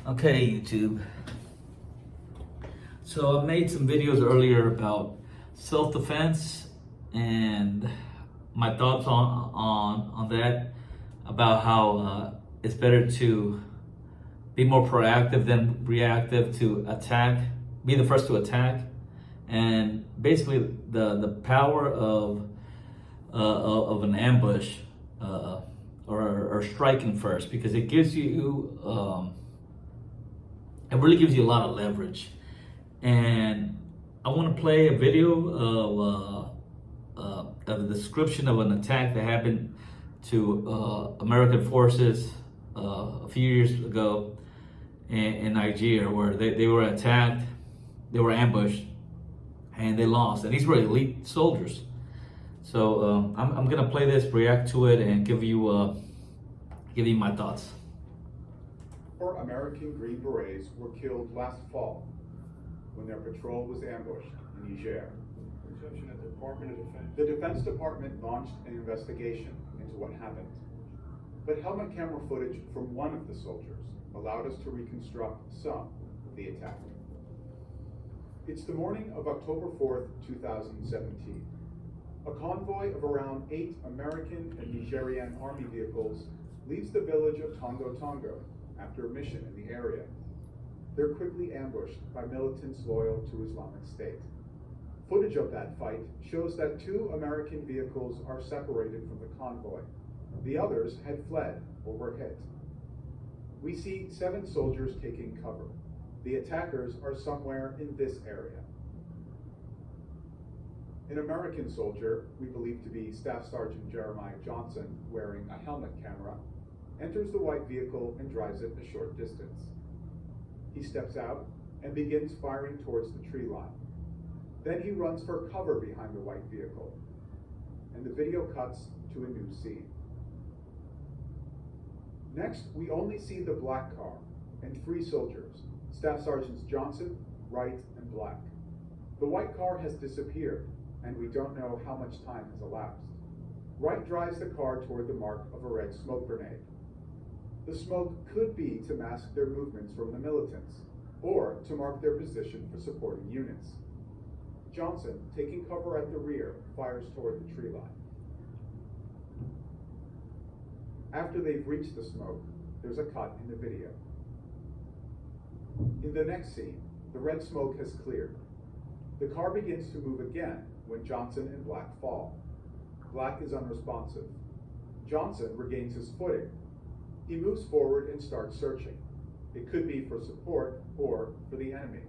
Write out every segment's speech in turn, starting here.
Okay, YouTube. So I made some videos earlier about self-defense and my thoughts on that, about how it's better to be more proactive than reactive, to attack, be the first to attack, and basically the power of an ambush or striking first, because it gives you it really gives you a lot of leverage. And I want to play a video of a description of an attack that happened to American forces a few years ago in Nigeria, where they were attacked, they were ambushed, and they lost. And these were elite soldiers. So I'm gonna play this, react to it, and give you my thoughts. 4 American Green Berets were killed last fall when their patrol was ambushed in Niger. The Defense Department launched an investigation into what happened. But helmet camera footage from one of the soldiers allowed us to reconstruct some of the attack. It's the morning of October 4th, 2017. A convoy of around 8 American and Nigerian army vehicles leaves the village of Tongo after a mission in the area. They're quickly ambushed by militants loyal to Islamic State. Footage of that fight shows that 2 American vehicles are separated from the convoy. The others had fled or were hit. We see 7 soldiers taking cover. The attackers are somewhere in this area. An American soldier, we believe to be Staff Sergeant Jeremiah Johnson, wearing a helmet camera, enters the white vehicle and drives it a short distance. He steps out and begins firing towards the tree line. Then he runs for cover behind the white vehicle, and the video cuts to a new scene. Next, we only see the black car and 3 soldiers, Staff Sergeants Johnson, Wright, and Black. The white car has disappeared, and we don't know how much time has elapsed. Wright drives the car toward the mark of a red smoke grenade. The smoke could be to mask their movements from the militants, or to mark their position for supporting units. Johnson, taking cover at the rear, fires toward the tree line. After they've reached the smoke, there's a cut in the video. In the next scene, the red smoke has cleared. The car begins to move again when Johnson and Black fall. Black is unresponsive. Johnson regains his footing. He moves forward and starts searching. It could be for support or for the enemy.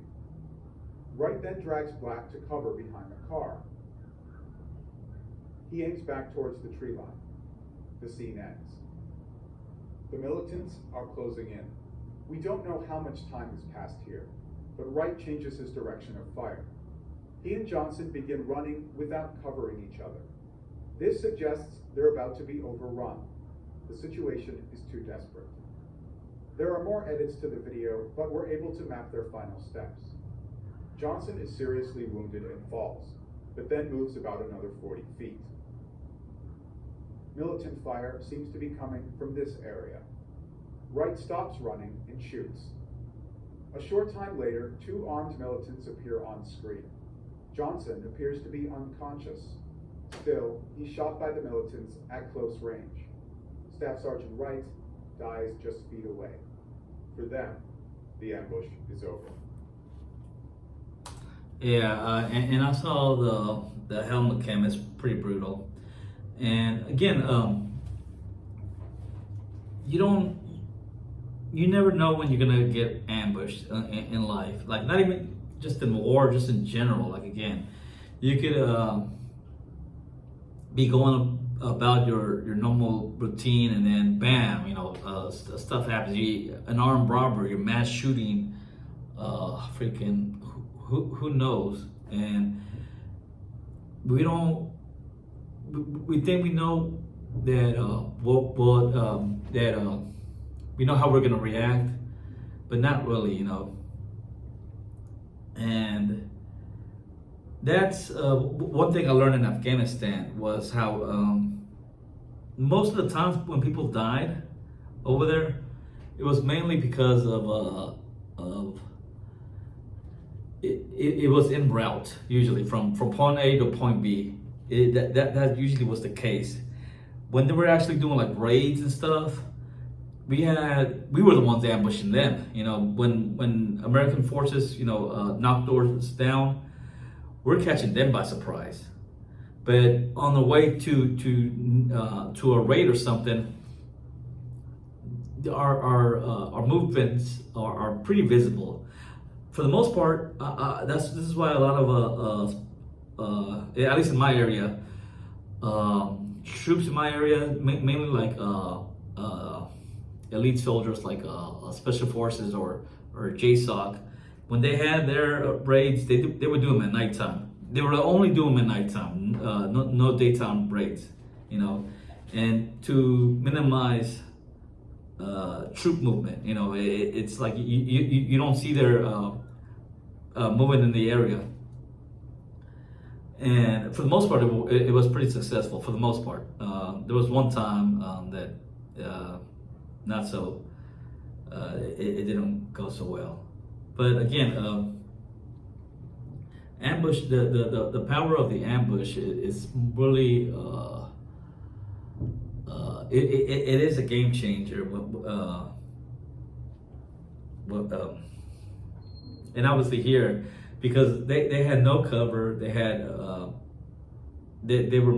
Wright then drags Black to cover behind the car. He aims back towards the tree line. The scene ends. The militants are closing in. We don't know how much time has passed here, but Wright changes his direction of fire. He and Johnson begin running without covering each other. This suggests they're about to be overrun. The situation is too desperate. There are more edits to the video, but we're able to map their final steps. Johnson is seriously wounded and falls, but then moves about another 40 feet. Militant fire seems to be coming from this area. Wright stops running and shoots. A short time later, 2 armed militants appear on screen. Johnson appears to be unconscious. Still, he's shot by the militants at close range. Staff Sergeant Wright dies just feet away. For them, the ambush is over. Yeah, and I saw the helmet cam. It's pretty brutal. And again, you never know when you're gonna get ambushed in life. Like, not even just in war, just in general. Like, again, you could be going about your normal routine, and then bam, stuff happens. An armed robbery, your mass shooting, freaking who knows? And we think we know that we know how we're gonna react, but not really, And that's one thing I learned in Afghanistan, was how most of the times when people died over there, it was mainly because of it was en route, usually from point A to point B. That usually was the case. When they were actually doing like raids and stuff, we were the ones ambushing them. You know, when American forces knocked doors down, we're catching them by surprise. But on the way to a raid or something, our movements are pretty visible. For the most part, this is why a lot of at least in my area, troops in my area, mainly like elite soldiers like special forces or JSOC, when they had their raids, they would do them at nighttime. They were only doing them at nighttime, no daytime raids, and to minimize troop movement. It's like you don't see their movement in the area. And for the most part, it was pretty successful. For the most part, there was one time that not so. It didn't go so well. But again, ambush. The power of the ambush is really. It is a game changer. And obviously here, because they had no cover, they had they were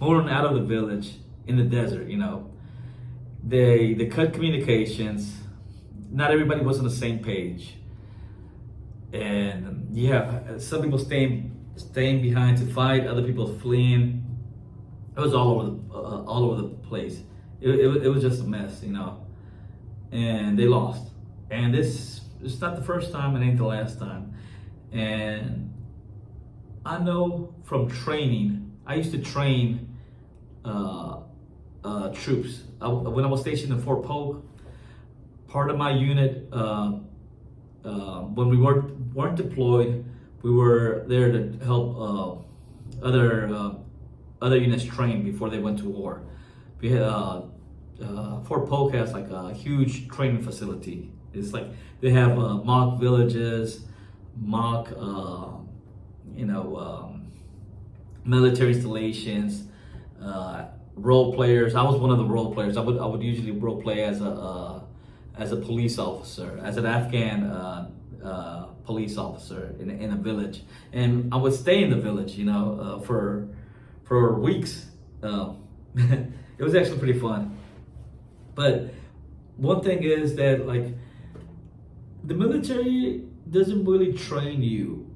moving out of the village in the desert. They cut communications. Not everybody was on the same page, and you have some people staying behind to fight, other people fleeing. It was all over the place. It was just a mess, and they lost. And it's not the first time, it ain't the last time. And I know from training, I used to train troops. When I was stationed in Fort Polk, part of my unit, when we weren't deployed, we were there to help other units train before they went to war. We had Fort Polk has like a huge training facility. It's like they have mock villages, mock military installations, role players. I was one of the role players. I would usually role play as a police officer, as an Afghan police officer in a village, and I would stay in the village, for weeks. It was actually pretty fun. But one thing is that like the military doesn't really train you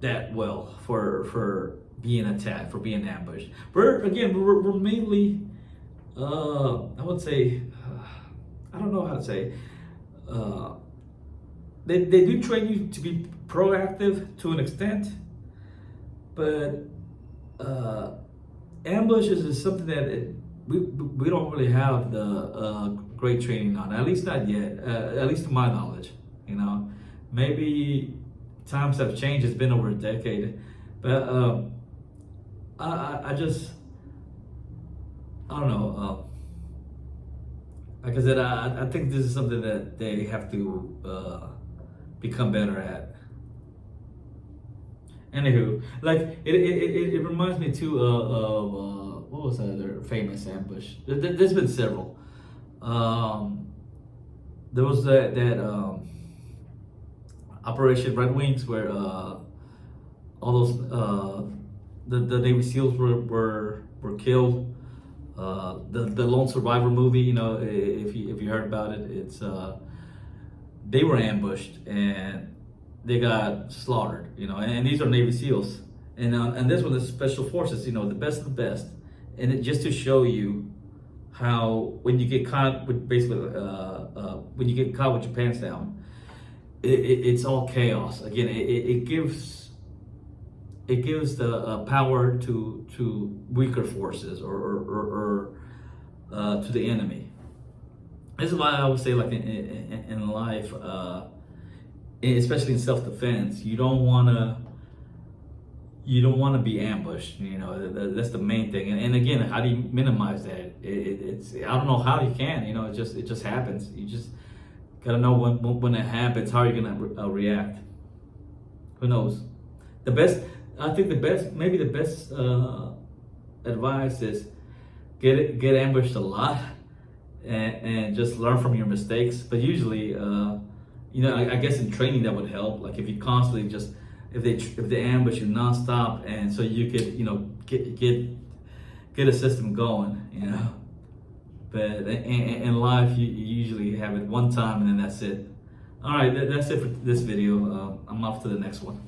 that well for being attacked, for being ambushed. We're mainly I would say I don't know how to say they do train you to be proactive to an extent, but ambushes is something that we don't really have the great training on, at least not yet, at least to my knowledge. Maybe times have changed. It's been over a decade, but I don't know. Like I said, I think this is something that they have to become better at. Anywho, like it reminds me too of what was that other famous ambush? There's been several. There was that Operation Red Wings where all those the Navy SEALs were killed. The Lone Survivor movie, if you heard about it, it's they were ambushed and they got slaughtered, and these are Navy SEALs, and this one is Special Forces, the best of the best, and it just to show you how when you get caught with basically when you get caught with your pants down, it's all chaos. Again, it gives the power to weaker forces or to the enemy. This is why I would say, like in life, especially in self-defense, you don't want to you don't want to be ambushed. You know, that's the main thing. And again, how do you minimize that? It's I don't know how you can. You know, it just happens. You just gotta know when it happens, how you're gonna react. Who knows? I think maybe the best advice is get ambushed a lot, and just learn from your mistakes. But usually, you know, I guess in training that would help. Like if you constantly just if they ambush you nonstop, and so you could, you know, get a system going, you know. But in life, you usually have it one time and then that's it. All right, that's it for this video. I'm off to the next one.